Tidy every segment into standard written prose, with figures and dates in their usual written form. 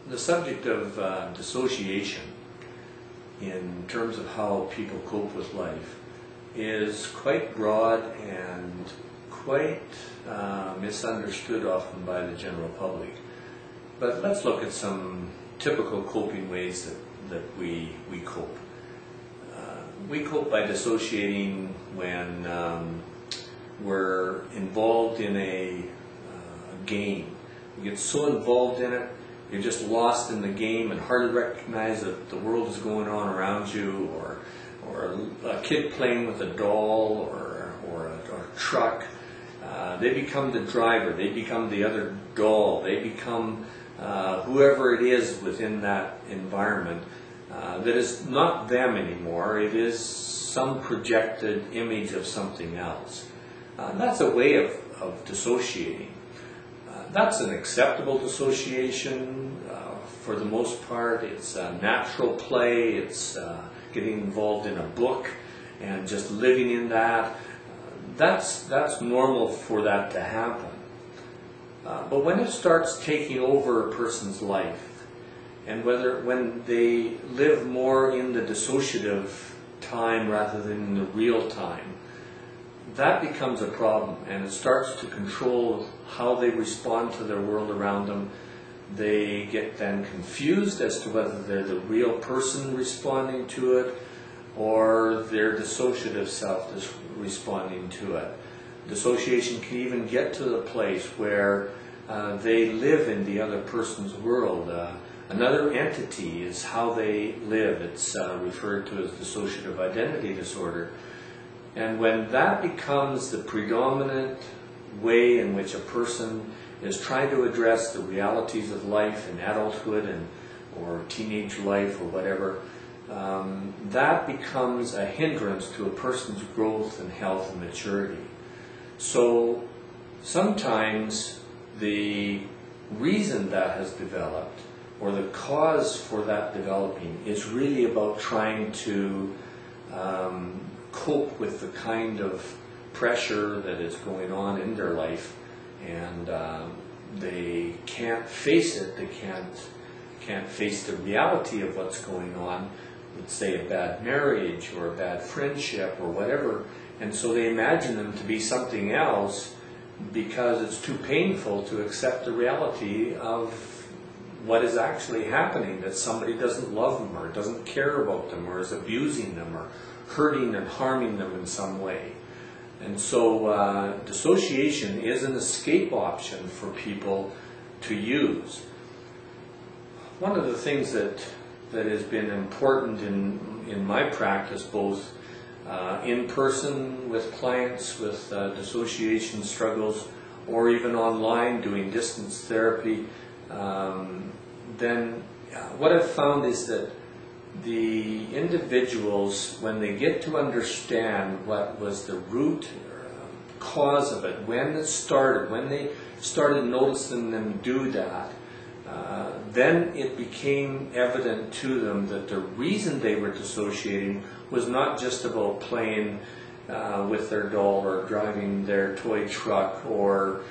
The subject of dissociation in terms of how people cope with life is quite broad and quite misunderstood often by the general public. But let's look at some typical coping ways that we cope. We cope by dissociating when we're involved in a game. You get so involved in it, you're just lost in the game and hardly recognize that the world is going on around you, or a kid playing with a doll or a truck. They become the driver, they become the other doll, they become whoever it is within that environment that is not them anymore. It is some projected image of something else. That's a way of dissociating. That's an acceptable dissociation for the most part. It's natural play, it's getting involved in a book and just living in that. That's normal for that to happen. But when it starts taking over a person's life, and when they live more in the dissociative time rather than in the real time, that becomes a problem, and it starts to control how they respond to their world around them. They get then confused as to whether they're the real person responding to it or their dissociative self is responding to it. Dissociation can even get to the place where they live in the other person's world. Another entity is how they live. It's referred to as dissociative identity disorder. And when that becomes the predominant way in which a person is trying to address the realities of life in adulthood or teenage life or whatever, that becomes a hindrance to a person's growth and health and maturity. So sometimes the reason that has developed, or the cause for that developing, is really about trying to cope with the kind of pressure that is going on in their life, and they can't face it. They can't face the reality of what's going on. Let's say a bad marriage or a bad friendship or whatever, and so they imagine them to be something else because it's too painful to accept the reality of what is actually happening, that somebody doesn't love them or doesn't care about them or is abusing them or hurting and harming them in some way. And so dissociation is an escape option for people to use. One of the things that has been important in my practice, both in person with clients with dissociation struggles, or even online doing distance therapy, then what I've found is that the individuals, when they get to understand what was the root cause of it, when it started, when they started noticing them do that, then it became evident to them that the reason they were dissociating was not just about playing with their doll or driving their toy truck or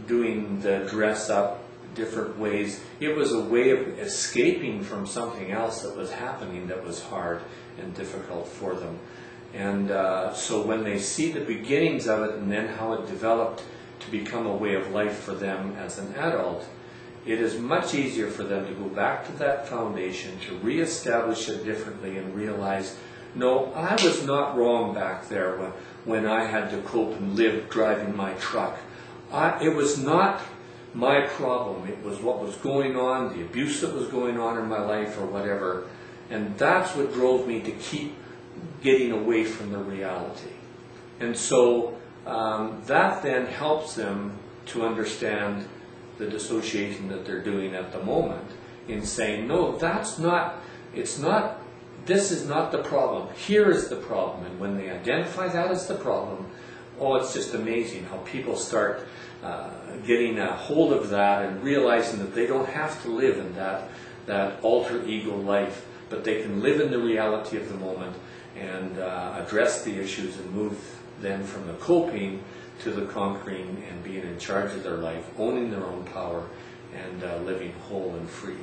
doing the dress up different ways. It was a way of escaping from something else that was happening that was hard and difficult for them. And so when they see the beginnings of it and then how it developed to become a way of life for them as an adult, it is much easier for them to go back to that foundation, to reestablish it differently and realize, no, I was not wrong back there when I had to cope and live driving my truck. It was not my problem. It was what was going on, the abuse that was going on in my life or whatever. And that's what drove me to keep getting away from the reality. And so that then helps them to understand the dissociation that they're doing at the moment, in saying, no, that's not, it's not, this is not the problem. Here is the problem. And when they identify that as the problem, oh, it's just amazing how people start getting a hold of that and realizing that they don't have to live in that alter ego life, but they can live in the reality of the moment and address the issues and move then from the coping to the conquering and being in charge of their life, owning their own power and living whole and free.